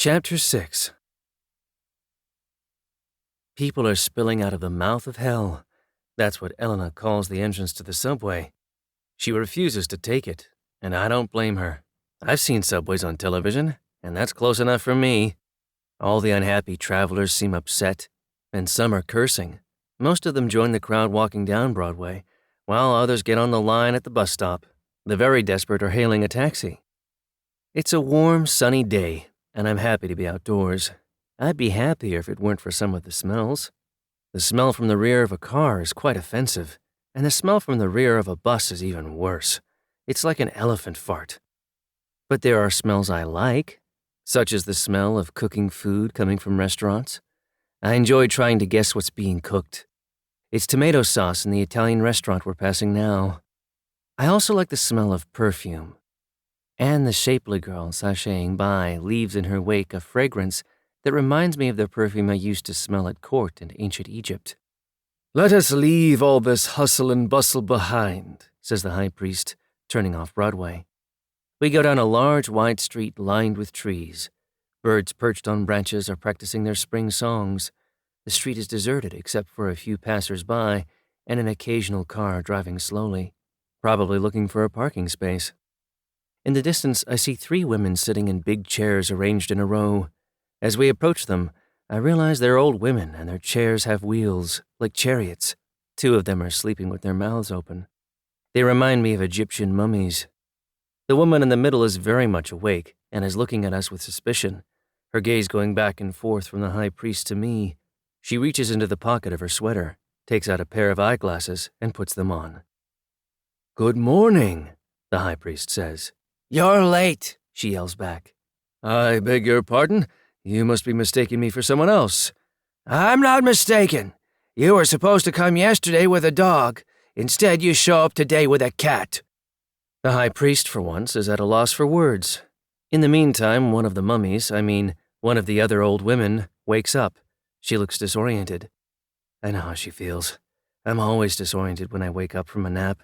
Chapter 6. People are spilling out of the mouth of hell. That's what Elena calls the entrance to the subway. She refuses to take it, and I don't blame her. I've seen subways on television, and that's close enough for me. All the unhappy travelers seem upset, and some are cursing. Most of them join the crowd walking down Broadway, while others get on the line at the bus stop. The very desperate are hailing a taxi. It's a warm, sunny day, and I'm happy to be outdoors. I'd be happier if it weren't for some of the smells. The smell from the rear of a car is quite offensive, and the smell from the rear of a bus is even worse. It's like an elephant fart. But there are smells I like, such as the smell of cooking food coming from restaurants. I enjoy trying to guess what's being cooked. It's tomato sauce in the Italian restaurant we're passing now. I also like the smell of perfume. And the shapely girl sashaying by leaves in her wake a fragrance that reminds me of the perfume I used to smell at court in ancient Egypt. "Let us leave all this hustle and bustle behind," says the high priest, turning off Broadway. We go down a large, wide street lined with trees. Birds perched on branches are practicing their spring songs. The street is deserted except for a few passers-by and an occasional car driving slowly, probably looking for a parking space. In the distance, I see 3 women sitting in big chairs arranged in a row. As we approach them, I realize they're old women and their chairs have wheels, like chariots. 2 of them are sleeping with their mouths open. They remind me of Egyptian mummies. The woman in the middle is very much awake and is looking at us with suspicion, her gaze going back and forth from the high priest to me. She reaches into the pocket of her sweater, takes out a pair of eyeglasses, and puts them on. "Good morning," the high priest says. "You're late," she yells back. "I beg your pardon? You must be mistaking me for someone else." "I'm not mistaken. You were supposed to come yesterday with a dog. Instead, you show up today with a cat." The high priest, for once, is at a loss for words. In the meantime, one of the mummies, one of the other old women, wakes up. She looks disoriented. I know how she feels. I'm always disoriented when I wake up from a nap.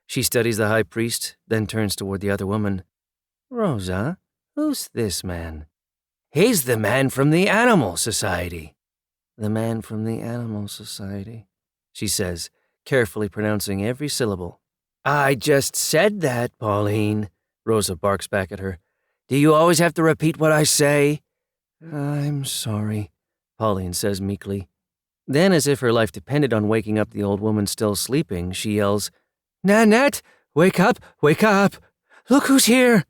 She studies the high priest, then turns toward the other woman. "Rosa, who's this man?" "He's the man from the Animal Society." "The man from the Animal Society," she says, carefully pronouncing every syllable. "I just said that, Pauline," Rosa barks back at her. "Do you always have to repeat what I say?" "I'm sorry," Pauline says meekly. Then, as if her life depended on waking up the old woman still sleeping, she yells, "Nanette, wake up, wake up! Look who's here!"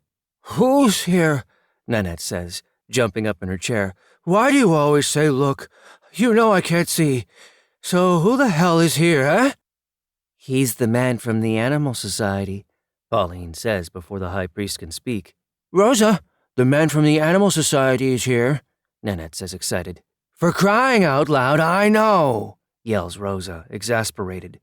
"Who's here?" Nanette says, jumping up in her chair. "Why do you always say look? You know I can't see. So who the hell is here, eh?" "He's the man from the Animal Society," Pauline says before the high priest can speak. "Rosa, the man from the Animal Society is here," Nanette says, excited. "For crying out loud, I know," yells Rosa, exasperated.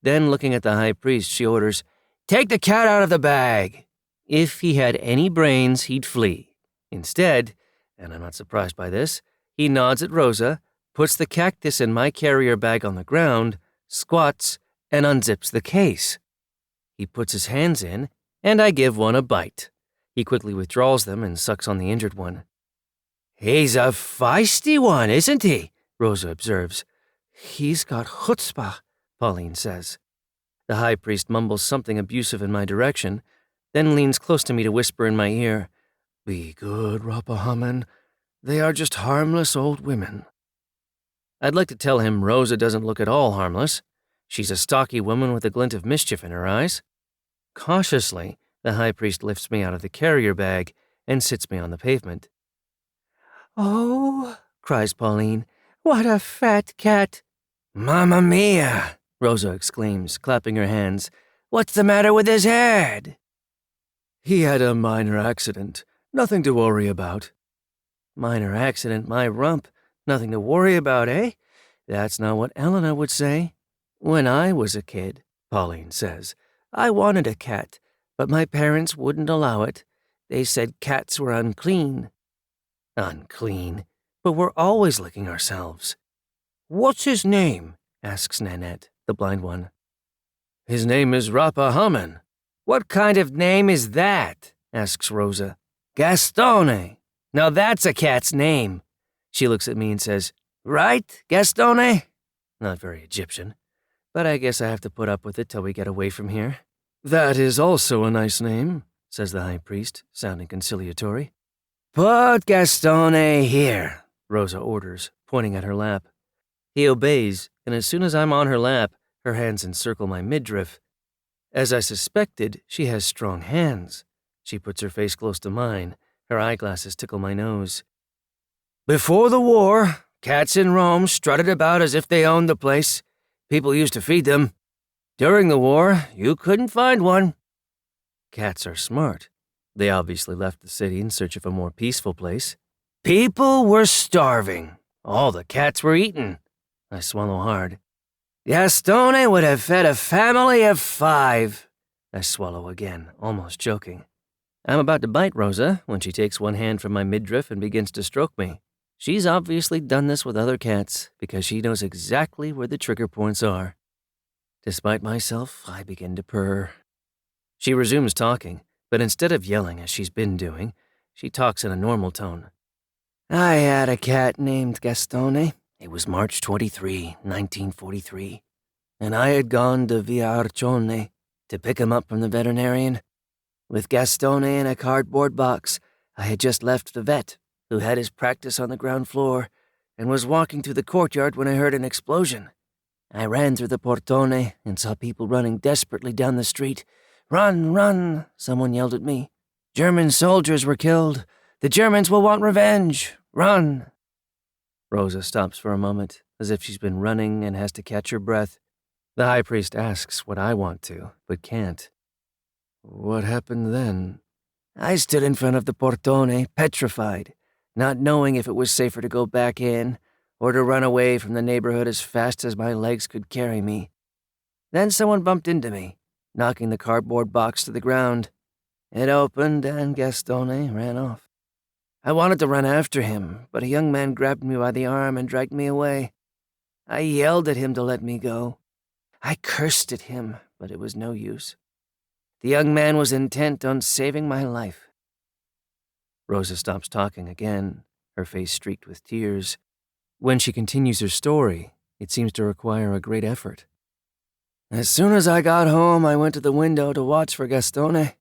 Then, looking at the high priest, she orders, "Take the cat out of the bag." If he had any brains, he'd flee. Instead, and I'm not surprised by this, he nods at Rosa, puts the cactus and my carrier bag on the ground, squats, and unzips the case. He puts his hands in, and I give one a bite. He quickly withdraws them and sucks on the injured one. "He's a feisty one, isn't he?" Rosa observes. "He's got chutzpah," Pauline says. The high priest mumbles something abusive in my direction, then leans close to me to whisper in my ear, "Be good, Rappahamon. They are just harmless old women." I'd like to tell him Rosa doesn't look at all harmless. She's a stocky woman with a glint of mischief in her eyes. Cautiously, the high priest lifts me out of the carrier bag and sits me on the pavement. "Oh," cries Pauline, "what a fat cat." "Mamma mia," Rosa exclaims, clapping her hands. "What's the matter with his head?" "He had a minor accident. Nothing to worry about." "Minor accident, my rump. Nothing to worry about, eh? That's not what Elena would say." "When I was a kid," Pauline says, "I wanted a cat, but my parents wouldn't allow it. They said cats were unclean." "Unclean? But we're always licking ourselves." "What's his name?" asks Nanette, the blind one. "His name is Rappahamon." "What kind of name is that?" asks Rosa. "Gastone." Now that's a cat's name. She looks at me and says, Right, Gastone? Not very Egyptian, but I guess I have to put up with it till we get away from here. That is also a nice name, says the high priest, sounding conciliatory. Put Gastone here, Rosa orders, pointing at her lap. He obeys, and as soon as I'm on her lap, her hands encircle my midriff. As I suspected, she has strong hands. She puts her face close to mine. Her eyeglasses tickle my nose. Before the war, cats in Rome strutted about as if they owned the place. People used to feed them. During the war, you couldn't find one. Cats are smart. They obviously left the city in search of a more peaceful place. People were starving. All the cats were eaten. I swallow hard. Gastone would have fed a family of 5. I swallow again, almost choking. I'm about to bite Rosa when she takes one hand from my midriff and begins to stroke me. She's obviously done this with other cats because she knows exactly where the trigger points are. Despite myself, I begin to purr. She resumes talking, but instead of yelling as she's been doing, she talks in a normal tone. I had a cat named Gastone. It was March 23, 1943, and I had gone to Via Arcione to pick him up from the veterinarian. With Gastone in a cardboard box, I had just left the vet, who had his practice on the ground floor, and was walking through the courtyard when I heard an explosion. I ran through the portone and saw people running desperately down the street. Run, run, someone yelled at me. German soldiers were killed. The Germans will want revenge. Run. Rosa stops for a moment, as if she's been running and has to catch her breath. The high priest asks what I want to, but can't. What happened then? I stood in front of the portone, petrified, not knowing if it was safer to go back in or to run away from the neighborhood as fast as my legs could carry me. Then someone bumped into me, knocking the cardboard box to the ground. It opened and Gastone ran off. I wanted to run after him, but a young man grabbed me by the arm and dragged me away. I yelled at him to let me go. I cursed at him, but it was no use. The young man was intent on saving my life. Rosa stops talking again, her face streaked with tears. When she continues her story, it seems to require a great effort. As soon as I got home, I went to the window to watch for Gastone,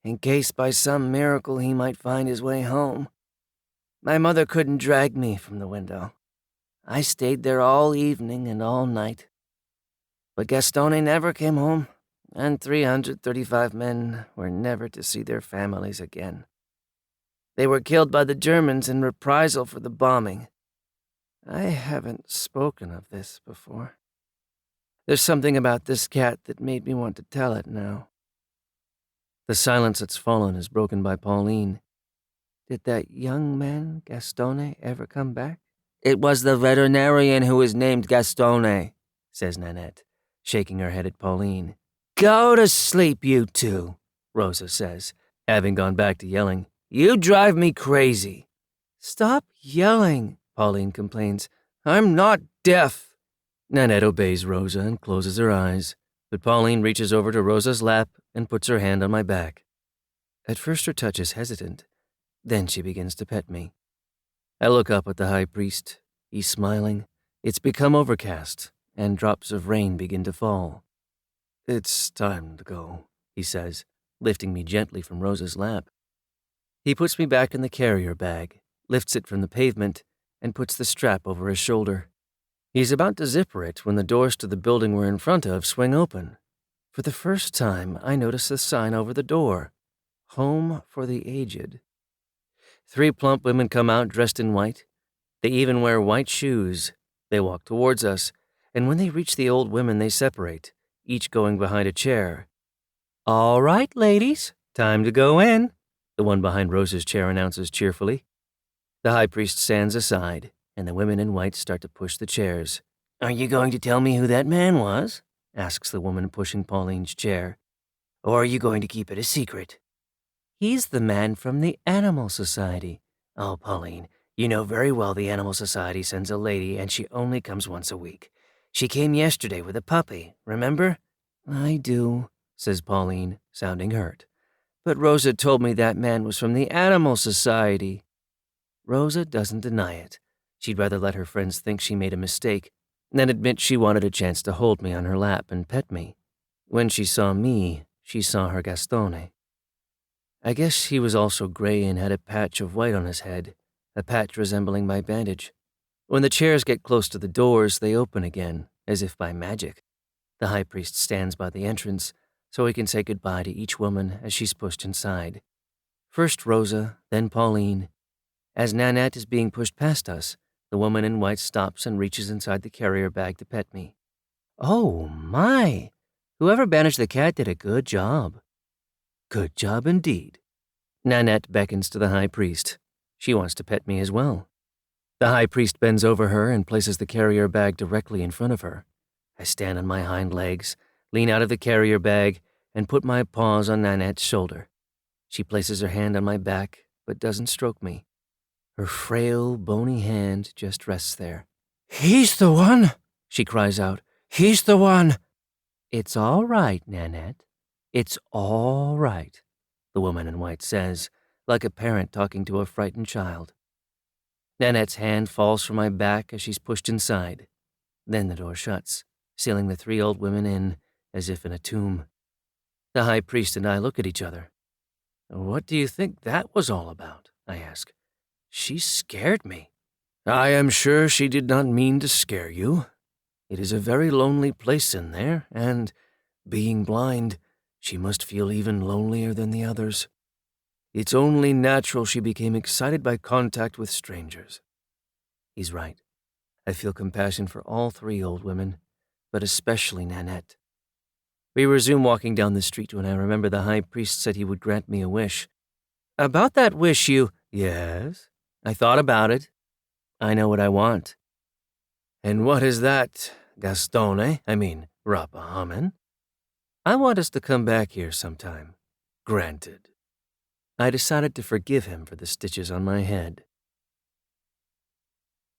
in case by some miracle he might find his way home. My mother couldn't drag me from the window. I stayed there all evening and all night. But Gastone never came home, and 335 men were never to see their families again. They were killed by the Germans in reprisal for the bombing. I haven't spoken of this before. There's something about this cat that made me want to tell it now. The silence that's fallen is broken by Pauline. Did that young man, Gastone, ever come back? It was the veterinarian who was named Gastone, says Nanette, shaking her head at Pauline. Go to sleep, you two, Rosa says, having gone back to yelling. You drive me crazy. Stop yelling, Pauline complains. I'm not deaf. Nanette obeys Rosa and closes her eyes, but Pauline reaches over to Rosa's lap and puts her hand on my back. At first her touch is hesitant, then she begins to pet me. I look up at the high priest. He's smiling. It's become overcast, and drops of rain begin to fall. It's time to go, he says, lifting me gently from Rosa's lap. He puts me back in the carrier bag, lifts it from the pavement, and puts the strap over his shoulder. He's about to zipper it when the doors to the building we're in front of swing open. For the first time, I notice a sign over the door, Home for the Aged. 3 plump women come out dressed in white. They even wear white shoes. They walk towards us, and when they reach the old women, they separate, each going behind a chair. All right, ladies, time to go in, the one behind Rosa's chair announces cheerfully. The high priest stands aside, and the women in white start to push the chairs. Are you going to tell me who that man was? Asks the woman pushing Pauline's chair. Or are you going to keep it a secret? He's the man from the Animal Society. Oh, Pauline, you know very well the Animal Society sends a lady and she only comes once a week. She came yesterday with a puppy, remember? I do, says Pauline, sounding hurt. But Rosa told me that man was from the Animal Society. Rosa doesn't deny it. She'd rather let her friends think she made a mistake than admit she wanted a chance to hold me on her lap and pet me. When she saw me, she saw her Gastone. I guess he was also gray and had a patch of white on his head, a patch resembling my bandage. When the chairs get close to the doors, they open again, as if by magic. The high priest stands by the entrance so he can say goodbye to each woman as she's pushed inside. First Rosa, then Pauline. As Nanette is being pushed past us, the woman in white stops and reaches inside the carrier bag to pet me. Oh, my! Whoever banished the cat did a good job. Good job indeed. Nanette beckons to the high priest. She wants to pet me as well. The high priest bends over her and places the carrier bag directly in front of her. I stand on my hind legs, lean out of the carrier bag, and put my paws on Nanette's shoulder. She places her hand on my back, but doesn't stroke me. Her frail, bony hand just rests there. "He's the one!" she cries out. "He's the one!" "It's all right, Nanette. It's all right," the woman in white says, like a parent talking to a frightened child. Nanette's hand falls from my back as she's pushed inside. Then the door shuts, sealing the three old women in, as if in a tomb. The high priest and I look at each other. "What do you think that was all about?" I ask. "She scared me." "I am sure she did not mean to scare you. It is a very lonely place in there, and, being blind, she must feel even lonelier than the others. It's only natural she became excited by contact with strangers." He's right. I feel compassion for all three old women, but especially Nanette. We resume walking down the street when I remember the high priest said he would grant me a wish. "About that wish you—" "Yes, I thought about it. I know what I want." "And what is that, Gastone? I mean, Rappahamon?" "I want us to come back here sometime." "Granted." I decided to forgive him for the stitches on my head.